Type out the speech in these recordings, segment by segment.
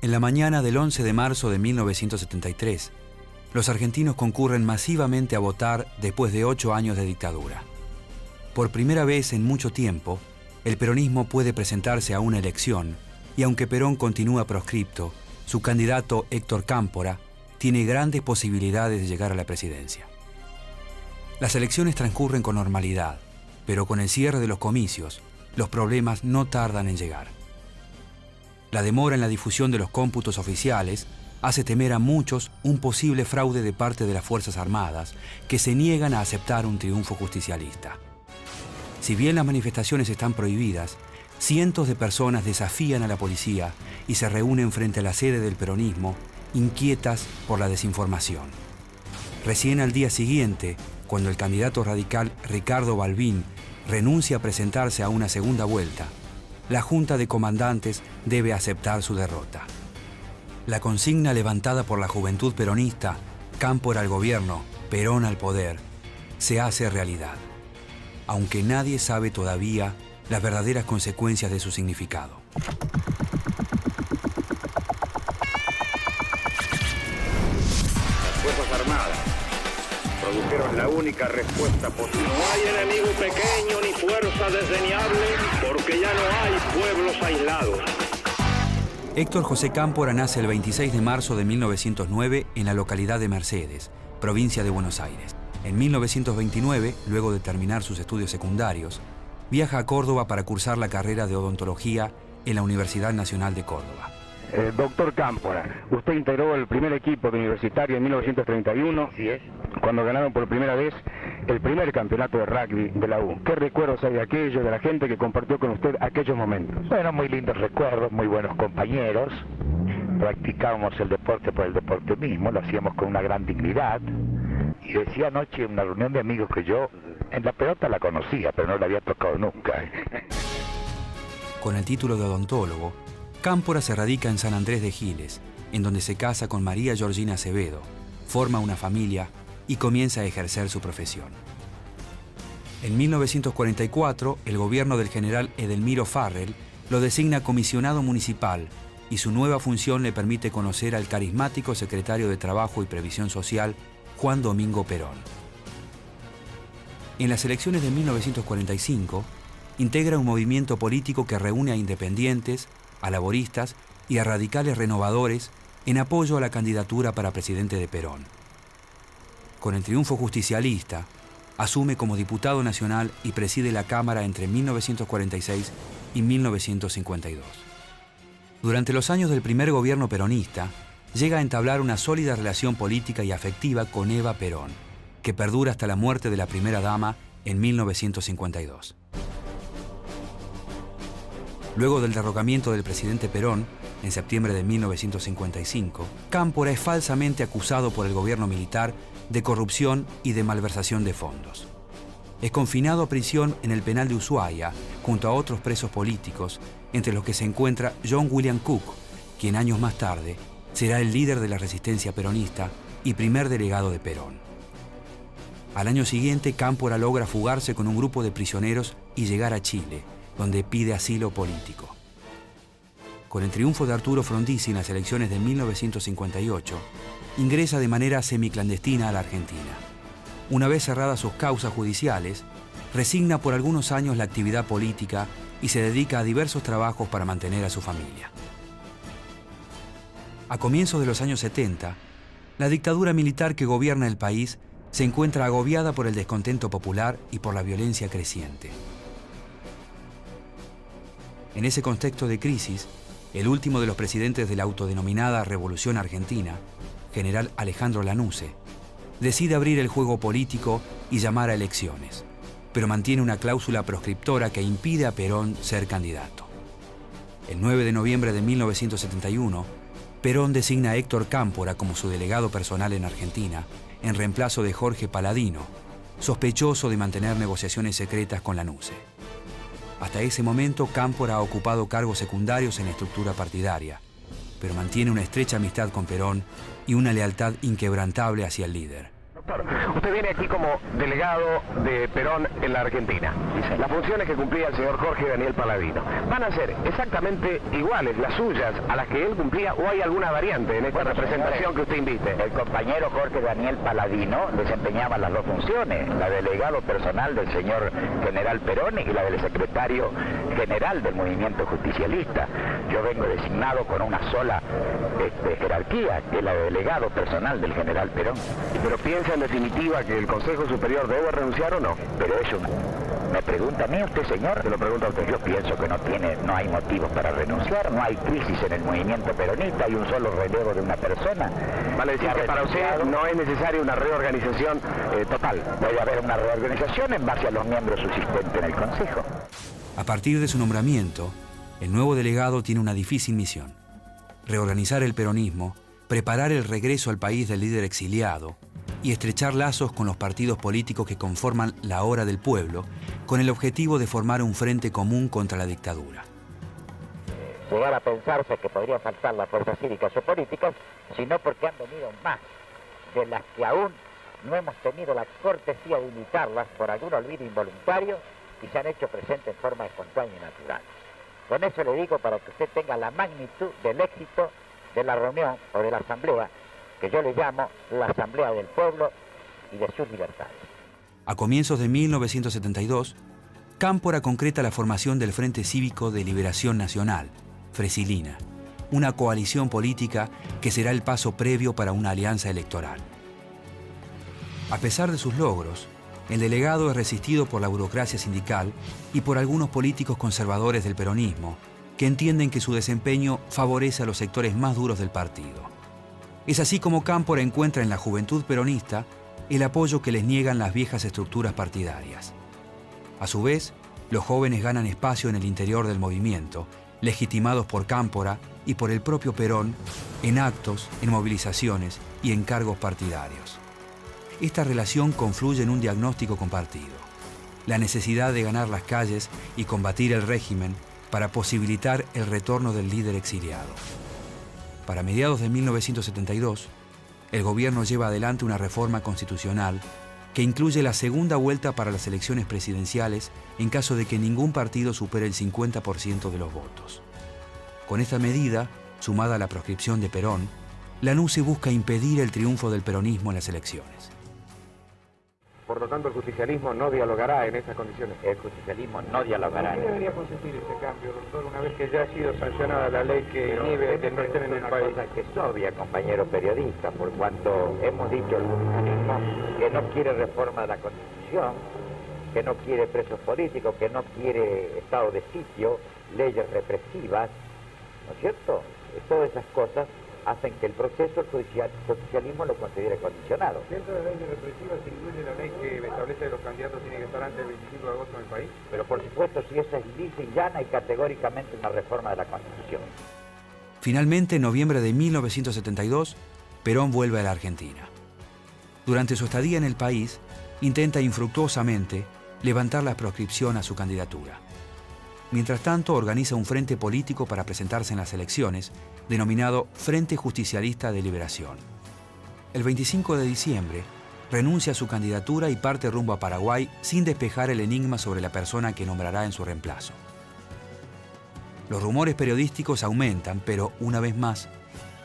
En la mañana del 11 de marzo de 1973, los argentinos concurren masivamente a votar después de 8 años de dictadura. Por primera vez en mucho tiempo, el peronismo puede presentarse a una elección y aunque Perón continúa proscripto, su candidato Héctor Cámpora tiene grandes posibilidades de llegar a la presidencia. Las elecciones transcurren con normalidad, pero con el cierre de los comicios, los problemas no tardan en llegar. La demora en la difusión de los cómputos oficiales hace temer a muchos un posible fraude de parte de las Fuerzas Armadas que se niegan a aceptar un triunfo justicialista. Si bien las manifestaciones están prohibidas, cientos de personas desafían a la policía y se reúnen frente a la sede del peronismo, inquietas por la desinformación. Recién al día siguiente, cuando el candidato radical Ricardo Balbín renuncia a presentarse a una segunda vuelta, la Junta de Comandantes debe aceptar su derrota. La consigna levantada por la juventud peronista, Cámpora al gobierno, Perón al poder, se hace realidad, aunque nadie sabe todavía las verdaderas consecuencias de su significado. Las Fuerzas Armadas produjeron la única respuesta posible. No hay enemigo pequeño ni fuerza desdeñable, porque ya no hay pueblos aislados. Héctor José Cámpora nace el 26 de marzo de 1909 en la localidad de Mercedes, provincia de Buenos Aires. En 1929, luego de terminar sus estudios secundarios, viaja a Córdoba para cursar la carrera de odontología en la Universidad Nacional de Córdoba. Doctor Cámpora, usted integró el primer equipo universitario en 1931, Así es. cuando ganaron por primera vez el primer campeonato de rugby de la U. ¿Qué recuerdos hay de aquello, de la gente que compartió con usted aquellos momentos? Bueno, muy lindos recuerdos, muy buenos compañeros. Practicábamos el deporte por el deporte mismo, lo hacíamos con una gran dignidad. Y decía anoche en una reunión de amigos que yo en la pelota la conocía, pero no la había tocado nunca. Con el título de odontólogo, Cámpora se radica en San Andrés de Giles, en donde se casa con María Georgina Acevedo, forma una familia y comienza a ejercer su profesión. En 1944, el gobierno del general Edelmiro Farrell lo designa comisionado municipal y su nueva función le permite conocer al carismático secretario de Trabajo y Previsión Social, Juan Domingo Perón. En las elecciones de 1945, integra un movimiento político que reúne a independientes, a laboristas y a radicales renovadores en apoyo a la candidatura para presidente de Perón. Con el triunfo justicialista, asume como diputado nacional y preside la Cámara entre 1946 y 1952. Durante los años del primer gobierno peronista, llega a entablar una sólida relación política y afectiva con Eva Perón, que perdura hasta la muerte de la primera dama en 1952. Luego del derrocamiento del presidente Perón, en septiembre de 1955, Cámpora es falsamente acusado por el gobierno militar de corrupción y de malversación de fondos. Es confinado a prisión en el penal de Ushuaia, junto a otros presos políticos, entre los que se encuentra John William Cook, quien años más tarde será el líder de la resistencia peronista y primer delegado de Perón. Al año siguiente, Cámpora logra fugarse con un grupo de prisioneros y llegar a Chile, donde pide asilo político. Con el triunfo de Arturo Frondizi en las elecciones de 1958, ingresa de manera semiclandestina a la Argentina. Una vez cerradas sus causas judiciales, resigna por algunos años la actividad política y se dedica a diversos trabajos para mantener a su familia. A comienzos de los años 70, la dictadura militar que gobierna el país se encuentra agobiada por el descontento popular y por la violencia creciente. En ese contexto de crisis, el último de los presidentes de la autodenominada Revolución Argentina, general Alejandro Lanusse, decide abrir el juego político y llamar a elecciones, pero mantiene una cláusula proscriptora que impide a Perón ser candidato. El 9 de noviembre de 1971, Perón designa a Héctor Cámpora como su delegado personal en Argentina, en reemplazo de Jorge Paladino, sospechoso de mantener negociaciones secretas con Lanusse. Hasta ese momento, Cámpora ha ocupado cargos secundarios en la estructura partidaria, pero mantiene una estrecha amistad con Perón y una lealtad inquebrantable hacia el líder. Doctor, usted viene aquí como delegado de Perón en la Argentina. Sí, las funciones que cumplía el señor Jorge Daniel Paladino, ¿van a ser exactamente iguales las suyas a las que él cumplía o hay alguna variante en esta representación que usted invite? El compañero Jorge Daniel Paladino desempeñaba las dos funciones, la de delegado personal del señor general Perón y la del secretario general del movimiento justicialista. Yo vengo designado con una sola jerarquía, que es la de delegado personal del general Perón. Pero piensa en definitiva que el Consejo Superior debe renunciar o no. Pero eso me pregunta a mí usted, señor. Se lo pregunto a usted. Yo pienso que no hay motivos para renunciar, no hay crisis en el movimiento peronista, hay un solo relevo de una persona. Vale decir que para usted no es necesaria una reorganización total. Debe haber una reorganización en base a los miembros subsistentes en el Consejo. A partir de su nombramiento, el nuevo delegado tiene una difícil misión: reorganizar el peronismo, preparar el regreso al país del líder exiliado y estrechar lazos con los partidos políticos que conforman la Hora del Pueblo, con el objetivo de formar un frente común contra la dictadura. Llegar a pensarse que podría faltar las fuerzas cívicas o políticas, sino porque han venido más de las que aún no hemos tenido la cortesía de invitarlas por algún olvido involuntario y se han hecho presentes en forma espontánea y natural. Con eso le digo para que usted tenga la magnitud del éxito de la reunión o de la asamblea, que yo le llamo la Asamblea del Pueblo y de sus libertades. A comienzos de 1972, Cámpora concreta la formación del Frente Cívico de Liberación Nacional, Fresilina, una coalición política que será el paso previo para una alianza electoral. A pesar de sus logros, el delegado es resistido por la burocracia sindical y por algunos políticos conservadores del peronismo, que entienden que su desempeño favorece a los sectores más duros del partido. Es así como Cámpora encuentra en la juventud peronista el apoyo que les niegan las viejas estructuras partidarias. A su vez, los jóvenes ganan espacio en el interior del movimiento, legitimados por Cámpora y por el propio Perón, en actos, en movilizaciones y en cargos partidarios. Esta relación confluye en un diagnóstico compartido: la necesidad de ganar las calles y combatir el régimen para posibilitar el retorno del líder exiliado. Para mediados de 1972, el gobierno lleva adelante una reforma constitucional que incluye la segunda vuelta para las elecciones presidenciales en caso de que ningún partido supere el 50% de los votos. Con esta medida, sumada a la proscripción de Perón, la NUCE busca impedir el triunfo del peronismo en las elecciones. Por lo tanto, el justicialismo no dialogará en esas condiciones. El justicialismo no dialogará. ¿Qué debería consistir este cambio, doctor, una vez que ya ha sido sancionada la ley que inhibe de no estar en el país? Cosa que es obvia, compañero periodista, por cuanto hemos dicho el justicialismo que no quiere reforma de la Constitución, que no quiere presos políticos, que no quiere estado de sitio, leyes represivas, ¿no es cierto? Todas esas cosas hacen que el proceso, el socialismo lo considere condicionado. ¿Dentro de la ley represiva se incluye la ley que establece que los candidatos tienen que estar antes del 25 de agosto en el país? Pero por supuesto, si esa es lisa y llana y categóricamente una reforma de la Constitución. Finalmente, en noviembre de 1972, Perón vuelve a la Argentina. Durante su estadía en el país, intenta infructuosamente levantar la proscripción a su candidatura. Mientras tanto, organiza un frente político para presentarse en las elecciones, denominado Frente Justicialista de Liberación. El 25 de diciembre, renuncia a su candidatura y parte rumbo a Paraguay sin despejar el enigma sobre la persona que nombrará en su reemplazo. Los rumores periodísticos aumentan, pero, una vez más,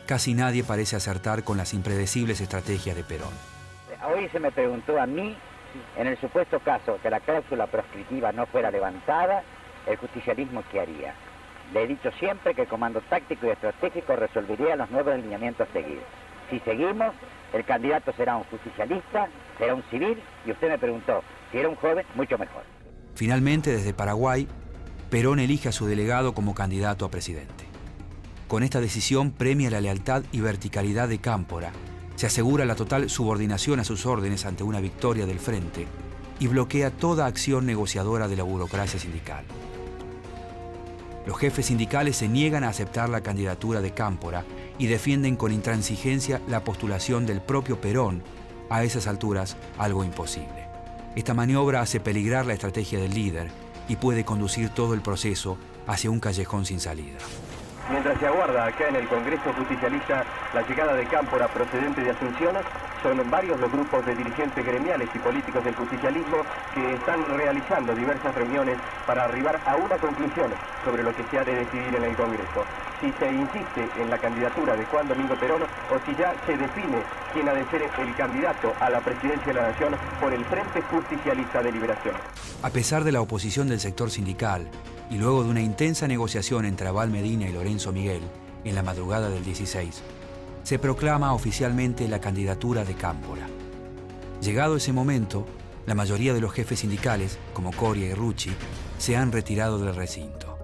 casi nadie parece acertar con las impredecibles estrategias de Perón. Hoy se me preguntó a mí, en el supuesto caso que la cláusula proscriptiva no fuera levantada, el justicialismo ¿qué haría? Le he dicho siempre que el comando táctico y estratégico resolvería los nuevos lineamientos a seguir. Si seguimos, el candidato será un justicialista, será un civil, y usted me preguntó, si era un joven, mucho mejor. Finalmente, desde Paraguay, Perón elige a su delegado como candidato a presidente. Con esta decisión premia la lealtad y verticalidad de Cámpora, se asegura la total subordinación a sus órdenes ante una victoria del Frente y bloquea toda acción negociadora de la burocracia sindical. Los jefes sindicales se niegan a aceptar la candidatura de Cámpora y defienden con intransigencia la postulación del propio Perón, a esas alturas algo imposible. Esta maniobra hace peligrar la estrategia del líder y puede conducir todo el proceso hacia un callejón sin salida. Mientras se aguarda acá en el Congreso Justicialista la llegada de Cámpora procedente de Asunción, Son varios los grupos de dirigentes gremiales y políticos del justicialismo que están realizando diversas reuniones para arribar a una conclusión sobre lo que se ha de decidir en el Congreso. Si se insiste en la candidatura de Juan Domingo Perón o si ya se define quién ha de ser el candidato a la presidencia de la Nación por el Frente Justicialista de Liberación. A pesar de la oposición del sector sindical y luego de una intensa negociación entre Abal Medina y Lorenzo Miguel en la madrugada del 16, se proclama oficialmente la candidatura de Cámpora. Llegado ese momento, la mayoría de los jefes sindicales, como Coria y Rucci, se han retirado del recinto.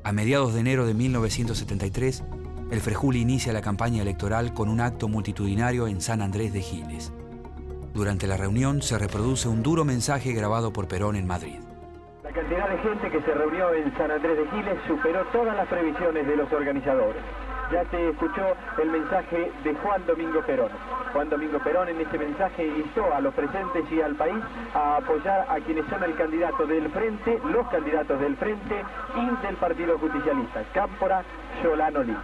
A mediados de enero de 1973, el Frejuli inicia la campaña electoral con un acto multitudinario en San Andrés de Giles. Durante la reunión se reproduce un duro mensaje grabado por Perón en Madrid. La cantidad de gente que se reunió en San Andrés de Giles superó todas las previsiones de los organizadores. Ya se escuchó el mensaje de Juan Domingo Perón. Juan Domingo Perón en este mensaje instó a los presentes y al país a apoyar a quienes son el candidato del Frente, los candidatos del Frente y del Partido Justicialista, Cámpora, Solano Lee.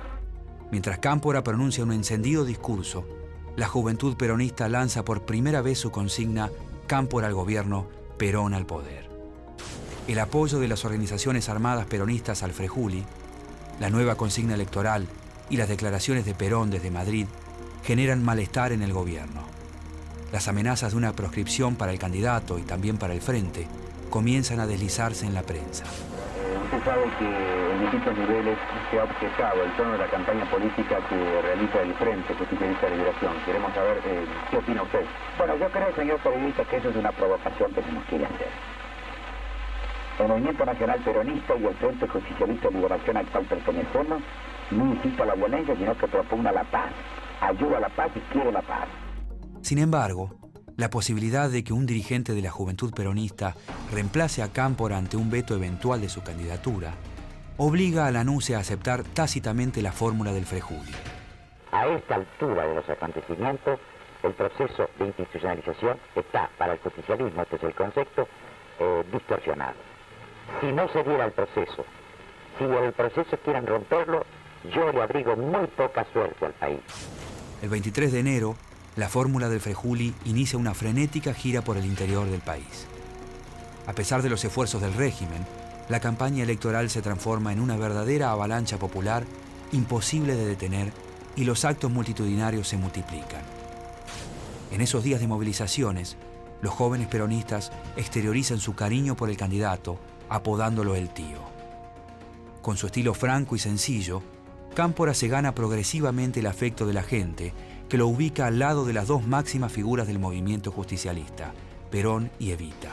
Mientras Cámpora pronuncia un encendido discurso, la juventud peronista lanza por primera vez su consigna Cámpora al gobierno, Perón al poder. El apoyo de las organizaciones armadas peronistas al Frejuli, la nueva consigna electoral y las declaraciones de Perón desde Madrid generan malestar en el gobierno. Las amenazas de una proscripción para el candidato y también para el Frente comienzan a deslizarse en la prensa. Usted sabe que en distintos niveles se ha objetado el tono de la campaña política que realiza el Frente Justicialista de Liberación. Queremos saber qué opina usted. Bueno, yo creo, señor periodista, que eso es una provocación que se nos quiere hacer. El Movimiento Nacional Peronista y el Frente Justicialista de Liberación al cual pertenecemos no incita a la violencia, sino que propugna la paz, ayuda a la paz y quiere la paz. Sin embargo, la posibilidad de que un dirigente de la juventud peronista reemplace a Cámpora ante un veto eventual de su candidatura obliga a la NUCE a aceptar tácitamente la fórmula del Frejuli. A esta altura de los acontecimientos, el proceso de institucionalización está, para el justicialismo, este es el concepto, distorsionado. Si no se diera el proceso, si en el proceso quieren romperlo, yo le abrigo muy poca suerte al país. El 23 de enero, la fórmula del Frejuli inicia una frenética gira por el interior del país. A pesar de los esfuerzos del régimen, la campaña electoral se transforma en una verdadera avalancha popular imposible de detener y los actos multitudinarios se multiplican. En esos días de movilizaciones, los jóvenes peronistas exteriorizan su cariño por el candidato, apodándolo el tío. Con su estilo franco y sencillo, Cámpora se gana progresivamente el afecto de la gente, que lo ubica al lado de las dos máximas figuras del movimiento justicialista, Perón y Evita.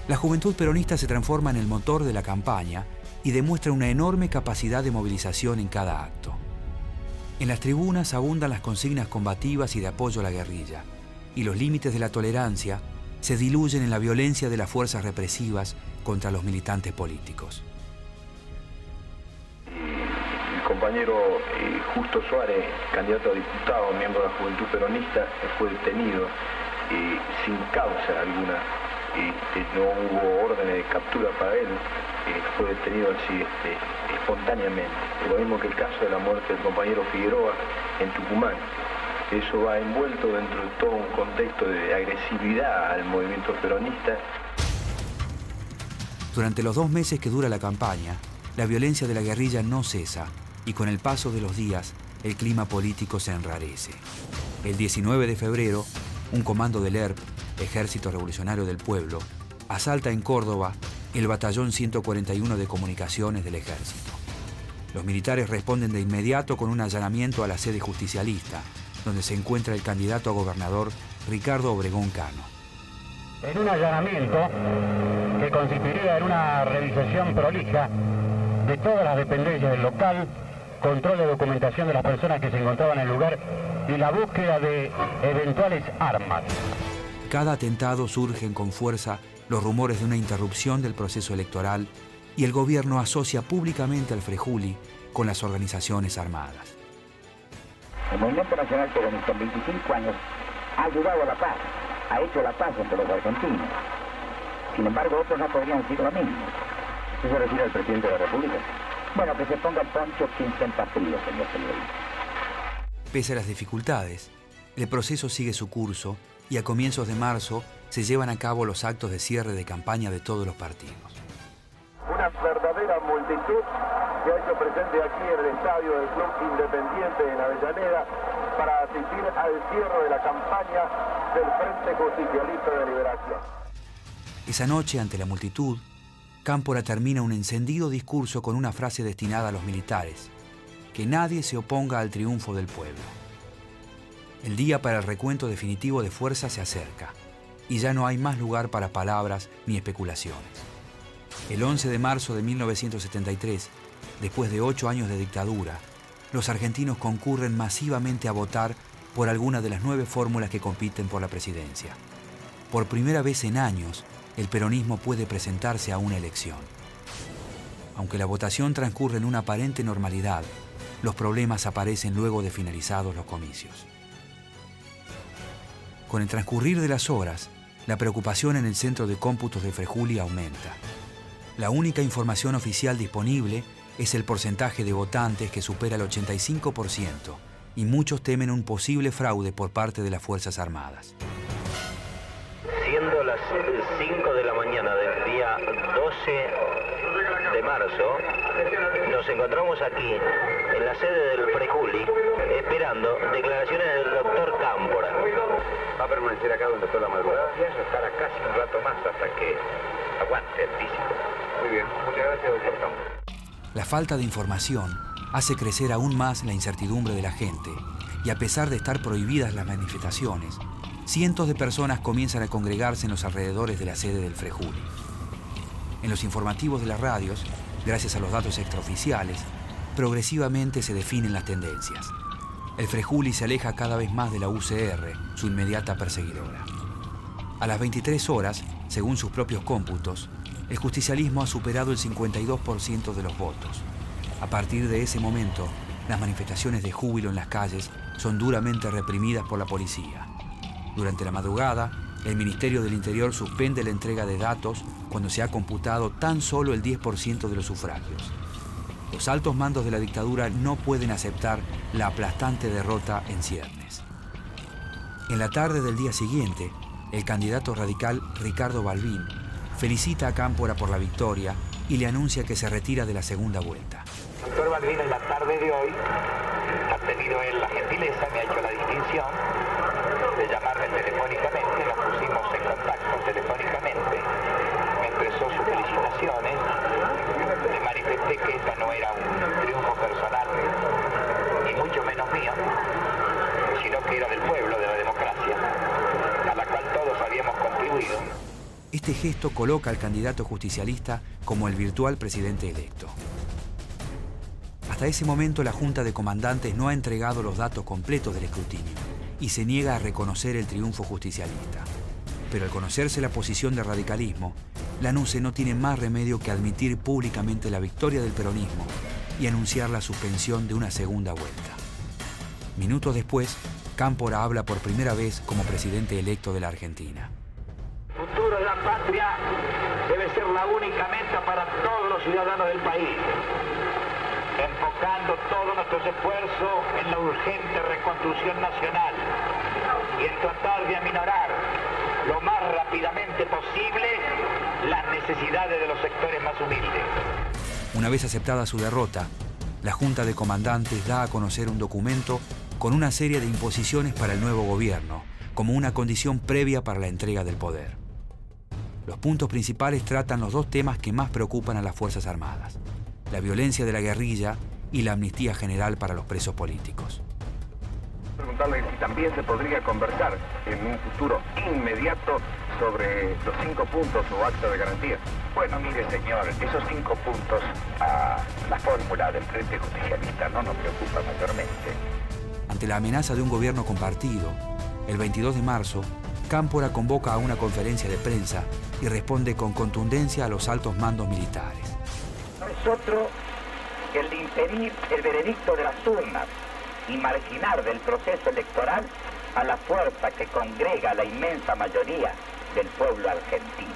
La juventud peronista se transforma en el motor de la campaña y demuestra una enorme capacidad de movilización en cada acto. En las tribunas abundan las consignas combativas y de apoyo a la guerrilla, y los límites de la tolerancia se diluyen en la violencia de las fuerzas represivas contra los militantes políticos. El compañero Justo Suárez, candidato a diputado, miembro de la Juventud Peronista, fue detenido sin causa alguna. No hubo órdenes de captura para él, fue detenido así espontáneamente. Lo mismo que el caso de la muerte del compañero Figueroa en Tucumán. Eso va envuelto dentro de todo un contexto de agresividad al movimiento peronista. Durante los 2 meses que dura la campaña, la violencia de la guerrilla no cesa y con el paso de los días, el clima político se enrarece. El 19 de febrero, un comando del ERP, Ejército Revolucionario del Pueblo, asalta en Córdoba el batallón 141 de comunicaciones del ejército. Los militares responden de inmediato con un allanamiento a la sede justicialista, donde se encuentra el candidato a gobernador Ricardo Obregón Cano. En un allanamiento que consistiría en una revisación prolija de todas las dependencias del local, control de documentación de las personas que se encontraban en el lugar y la búsqueda de eventuales armas. Cada atentado surgen con fuerza los rumores de una interrupción del proceso electoral y el gobierno asocia públicamente al Frejuli con las organizaciones armadas. El Movimiento Nacional Peronista en 25 años ha ayudado a la paz, ha hecho la paz entre los argentinos. Sin embargo, otros no podrían decir lo mismo. ¿Qué se refiere al presidente de la República? Bueno, que se ponga el poncho quien sienta frío, señor periodista. Pese a las dificultades, el proceso sigue su curso y a comienzos de marzo se llevan a cabo los actos de cierre de campaña de todos los partidos. Una verdadera multitud se ha hecho presente aquí en el estadio del Club Independiente en Avellaneda para asistir al cierre de la campaña del Frente Justicialista de Liberación. Esa noche, ante la multitud, Cámpora termina un encendido discurso con una frase destinada a los militares: que nadie se oponga al triunfo del pueblo. El día para el recuento definitivo de fuerzas se acerca y ya no hay más lugar para palabras ni especulaciones. El 11 de marzo de 1973, después de 8 años de dictadura, los argentinos concurren masivamente a votar por alguna de las 9 fórmulas que compiten por la presidencia. Por primera vez en años, el peronismo puede presentarse a una elección. Aunque la votación transcurre en una aparente normalidad, los problemas aparecen luego de finalizados los comicios. Con el transcurrir de las horas, la preocupación en el centro de cómputos de Frejuli aumenta. La única información oficial disponible es el porcentaje de votantes que supera el 85% y muchos temen un posible fraude por parte de las Fuerzas Armadas. Siendo las 5 de la mañana del día 12 de marzo, nos encontramos aquí, en la sede del Frejuli, esperando declaraciones del doctor Cámpora. Va a permanecer acá donde toda la madrugada y eso estará casi un rato más hasta que aguante el físico. Muy bien, muchas gracias, doctor Cámpora. La falta de información hace crecer aún más la incertidumbre de la gente y a pesar de estar prohibidas las manifestaciones, cientos de personas comienzan a congregarse en los alrededores de la sede del Frejuli. En los informativos de las radios, gracias a los datos extraoficiales, progresivamente se definen las tendencias. El Frejuli se aleja cada vez más de la UCR, su inmediata perseguidora. A las 23 horas, según sus propios cómputos, el justicialismo ha superado el 52% de los votos. A partir de ese momento, las manifestaciones de júbilo en las calles son duramente reprimidas por la policía. Durante la madrugada, el Ministerio del Interior suspende la entrega de datos cuando se ha computado tan solo el 10% de los sufragios. Los altos mandos de la dictadura no pueden aceptar la aplastante derrota en ciernes. En la tarde del día siguiente, el candidato radical Ricardo Balbín felicita a Cámpora por la victoria y le anuncia que se retira de la segunda vuelta. El doctor Balbín en la tarde de hoy ha tenido él la gentileza, me ha hecho la distinción de llamarme telefónicamente, nos pusimos en contacto telefónicamente, me expresó sus felicitaciones, le manifesté que esta no era un triunfo personal, ni mucho menos mío, sino que era del pueblo, de la democracia, a la cual todos habíamos contribuido. Este gesto coloca al candidato justicialista como el virtual presidente electo. Hasta ese momento la Junta de Comandantes no ha entregado los datos completos del escrutinio y se niega a reconocer el triunfo justicialista. Pero al conocerse la posición del radicalismo, Lanusse no tiene más remedio que admitir públicamente la victoria del peronismo y anunciar la suspensión de una segunda vuelta. Minutos después, Cámpora habla por primera vez como presidente electo de la Argentina. El futuro de la patria debe ser la única meta para todos los ciudadanos del país, enfocando todos nuestros esfuerzos en la urgente reconstrucción nacional y en tratar de aminorar lo más rápidamente posible las necesidades de los sectores más humildes. Una vez aceptada su derrota, la Junta de Comandantes da a conocer un documento con una serie de imposiciones para el nuevo gobierno, como una condición previa para la entrega del poder. Los puntos principales tratan los dos temas que más preocupan a las Fuerzas Armadas: la violencia de la guerrilla y la amnistía general para los presos políticos. Preguntarle si también se podría conversar en un futuro inmediato sobre los 5 puntos o acta de garantía. Bueno, mire, señor, esos 5 puntos a la fórmula del Frente Justicialista no nos preocupa mayormente. Ante la amenaza de un gobierno compartido, el 22 de marzo, Cámpora convoca a una conferencia de prensa y responde con contundencia a los altos mandos militares. No es otro que el de impedir el veredicto de las urnas y marginar del proceso electoral a la fuerza que congrega a la inmensa mayoría del pueblo argentino.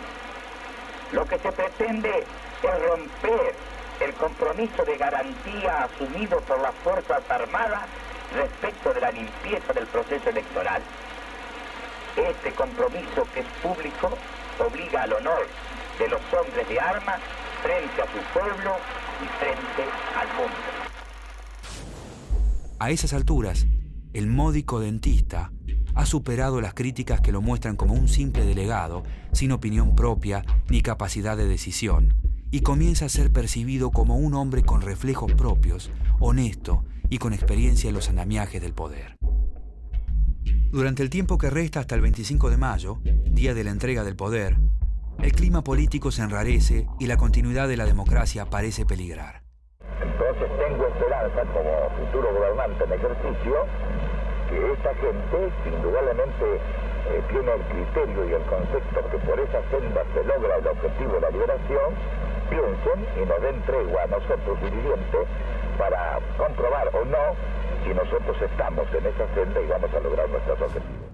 Lo que se pretende es romper el compromiso de garantía asumido por las Fuerzas Armadas respecto de la limpieza del proceso electoral. Este compromiso, que es público, obliga al honor de los hombres de armas frente a su pueblo y frente al mundo. A esas alturas, el módico dentista ha superado las críticas que lo muestran como un simple delegado, sin opinión propia ni capacidad de decisión, y comienza a ser percibido como un hombre con reflejos propios, honesto y con experiencia en los andamiajes del poder. Durante el tiempo que resta hasta el 25 de mayo, día de la entrega del poder, el clima político se enrarece y la continuidad de la democracia parece peligrar. Entonces tengo esperanza como futuro gobernante en ejercicio que esta gente indudablemente tiene el criterio y el concepto que por esa senda se logra el objetivo de la liberación, piensen y nos den tregua a nosotros suficiente para comprobar o no si nosotros estamos en esa senda y vamos a lograr nuestros objetivos.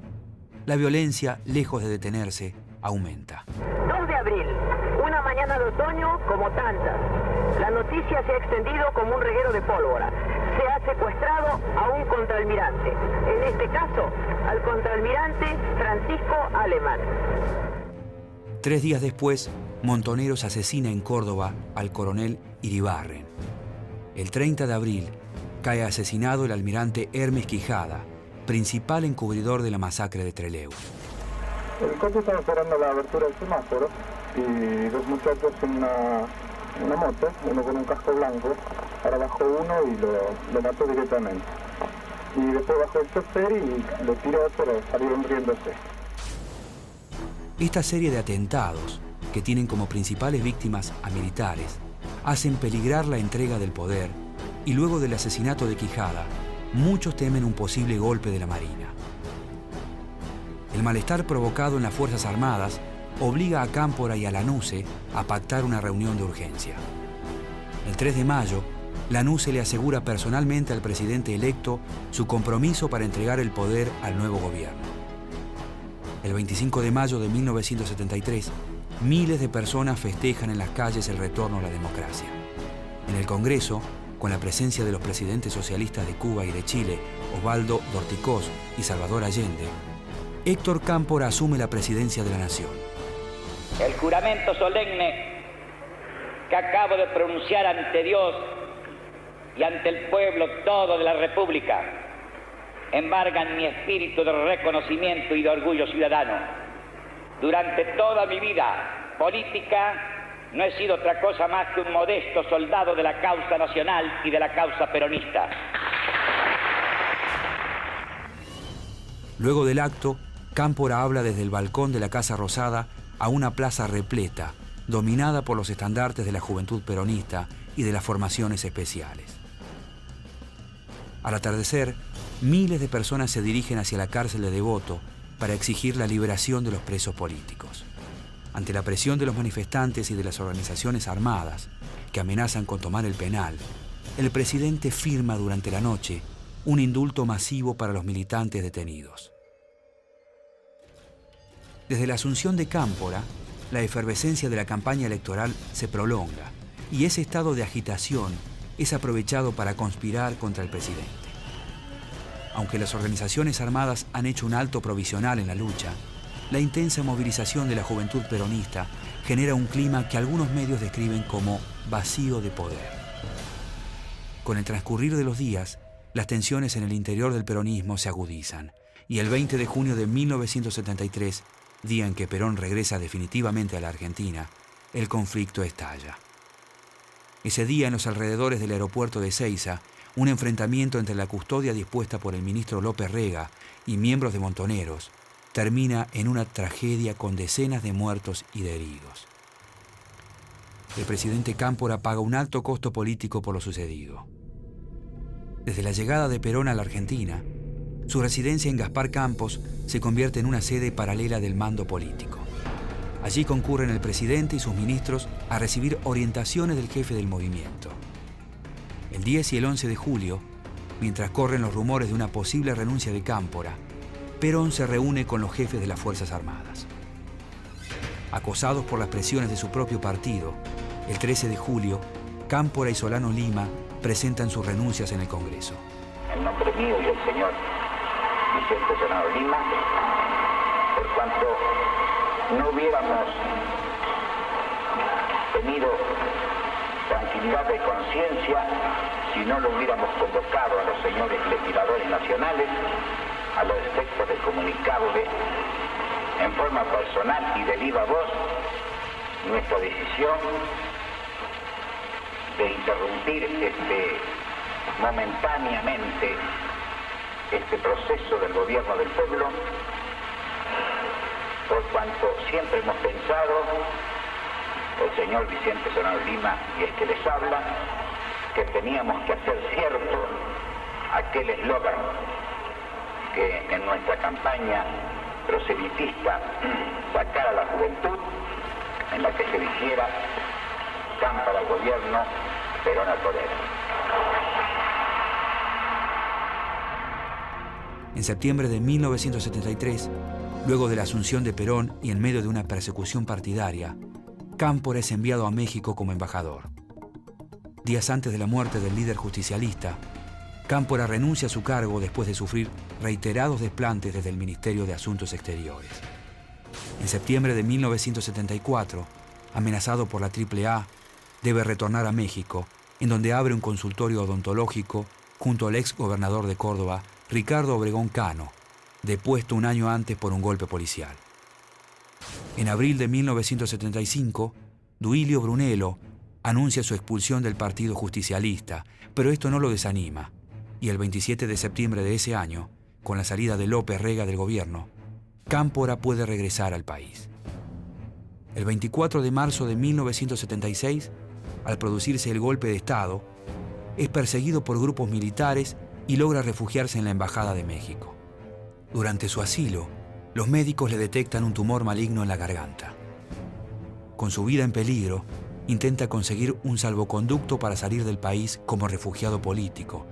La violencia, lejos de detenerse, aumenta. 2 de abril, una mañana de otoño como tantas. La noticia se ha extendido como un reguero de pólvora. Se ha secuestrado a un contraalmirante. En este caso, al contraalmirante Francisco Alemán. 3 días después, Montoneros asesina en Córdoba al coronel Iribarren. El 30 de abril, cae asesinado el almirante Hermes Quijada, principal encubridor de la masacre de Trelew. El coche estaba esperando la abertura del semáforo y 2 muchachos en una moto, uno con un casco blanco, ahora bajó uno y lo mató directamente. Y después bajó el chofer y lo tiró, pero salieron riéndose. Esta serie de atentados, que tienen como principales víctimas a militares, hacen peligrar la entrega del poder y luego del asesinato de Quijada, muchos temen un posible golpe de la Marina. El malestar provocado en las Fuerzas Armadas obliga a Cámpora y a Lanusse a pactar una reunión de urgencia. El 3 de mayo, Lanusse le asegura personalmente al presidente electo su compromiso para entregar el poder al nuevo gobierno. El 25 de mayo de 1973, miles de personas festejan en las calles el retorno a la democracia. En el Congreso, con la presencia de los presidentes socialistas de Cuba y de Chile, Osvaldo Dorticós y Salvador Allende, Héctor Cámpora asume la presidencia de la nación. El juramento solemne que acabo de pronunciar ante Dios y ante el pueblo todo de la República embargan mi espíritu de reconocimiento y de orgullo ciudadano. Durante toda mi vida política no he sido otra cosa más que un modesto soldado de la causa nacional y de la causa peronista. Luego del acto, Cámpora habla desde el balcón de la Casa Rosada a una plaza repleta, dominada por los estandartes de la Juventud Peronista y de las formaciones especiales. Al atardecer, miles de personas se dirigen hacia la cárcel de Devoto para exigir la liberación de los presos políticos. Ante la presión de los manifestantes y de las organizaciones armadas, que amenazan con tomar el penal, el presidente firma durante la noche un indulto masivo para los militantes detenidos. Desde la asunción de Cámpora, la efervescencia de la campaña electoral se prolonga y ese estado de agitación es aprovechado para conspirar contra el presidente. Aunque las organizaciones armadas han hecho un alto provisional en la lucha, la intensa movilización de la juventud peronista genera un clima que algunos medios describen como vacío de poder. Con el transcurrir de los días, las tensiones en el interior del peronismo se agudizan y el 20 de junio de 1973, día en que Perón regresa definitivamente a la Argentina, el conflicto estalla. Ese día, en los alrededores del aeropuerto de Ezeiza, un enfrentamiento entre la custodia dispuesta por el ministro López Rega y miembros de Montoneros termina en una tragedia con decenas de muertos y de heridos. El presidente Cámpora paga un alto costo político por lo sucedido. Desde la llegada de Perón a la Argentina, su residencia en Gaspar Campos se convierte en una sede paralela del mando político. Allí concurren el presidente y sus ministros a recibir orientaciones del jefe del movimiento. El 10 y el 11 de julio, mientras corren los rumores de una posible renuncia de Cámpora, Perón se reúne con los jefes de las Fuerzas Armadas. Acosados por las presiones de su propio partido, el 13 de julio, Cámpora y Solano Lima presentan sus renuncias en el Congreso. En nombre mío y del señor Vicente Solano Lima, por cuanto no hubiéramos tenido tranquilidad de conciencia si no lo hubiéramos convocado a los señores legisladores nacionales, a los efectos de comunicarle en forma personal y de viva voz nuestra decisión de interrumpir momentáneamente este proceso del gobierno del pueblo, por cuanto siempre hemos pensado, el señor Vicente Solano Lima y el que les habla, que teníamos que hacer cierto aquel eslogan que en nuestra campaña proselitista sacara a la juventud, en la que se dijera Cámpora al gobierno, Perón al poder. En septiembre de 1973, luego de la asunción de Perón y en medio de una persecución partidaria, Cámpora es enviado a México como embajador. Días antes de la muerte del líder justicialista, Cámpora renuncia a su cargo después de sufrir reiterados desplantes desde el Ministerio de Asuntos Exteriores. En septiembre de 1974, amenazado por la AAA, debe retornar a México, en donde abre un consultorio odontológico junto al ex gobernador de Córdoba, Ricardo Obregón Cano, depuesto un año antes por un golpe policial. En abril de 1975, Duilio Brunello anuncia su expulsión del Partido Justicialista, pero esto no lo desanima, y el 27 de septiembre de ese año, con la salida de López Rega del gobierno, Cámpora puede regresar al país. El 24 de marzo de 1976, al producirse el golpe de Estado, es perseguido por grupos militares y logra refugiarse en la Embajada de México. Durante su asilo, los médicos le detectan un tumor maligno en la garganta. Con su vida en peligro, intenta conseguir un salvoconducto para salir del país como refugiado político,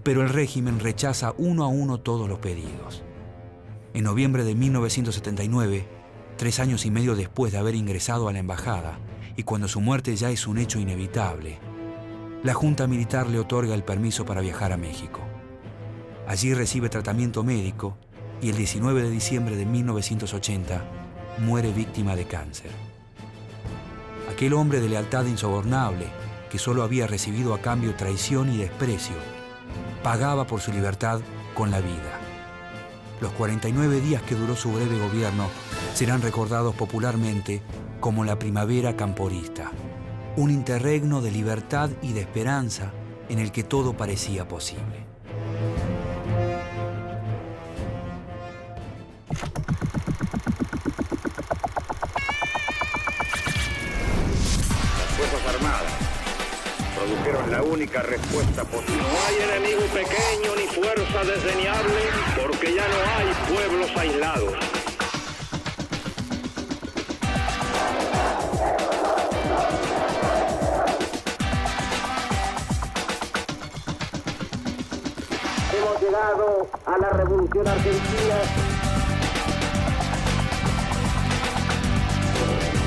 pero el régimen rechaza uno a uno todos los pedidos. En noviembre de 1979, 3 años y medio después de haber ingresado a la embajada y cuando su muerte ya es un hecho inevitable, la Junta Militar le otorga el permiso para viajar a México. Allí recibe tratamiento médico y el 19 de diciembre de 1980 muere víctima de cáncer. Aquel hombre de lealtad insobornable, que solo había recibido a cambio traición y desprecio, pagaba por su libertad con la vida. Los 49 días que duró su breve gobierno serán recordados popularmente como la primavera camporista, un interregno de libertad y de esperanza en el que todo parecía posible. Las Fuerzas Armadas produjeron la única respuesta posible. No hay enemigo pequeño ni fuerza desdeñable, porque ya no hay pueblos aislados. Hemos llegado a la Revolución Argentina.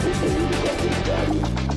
Es el único adversario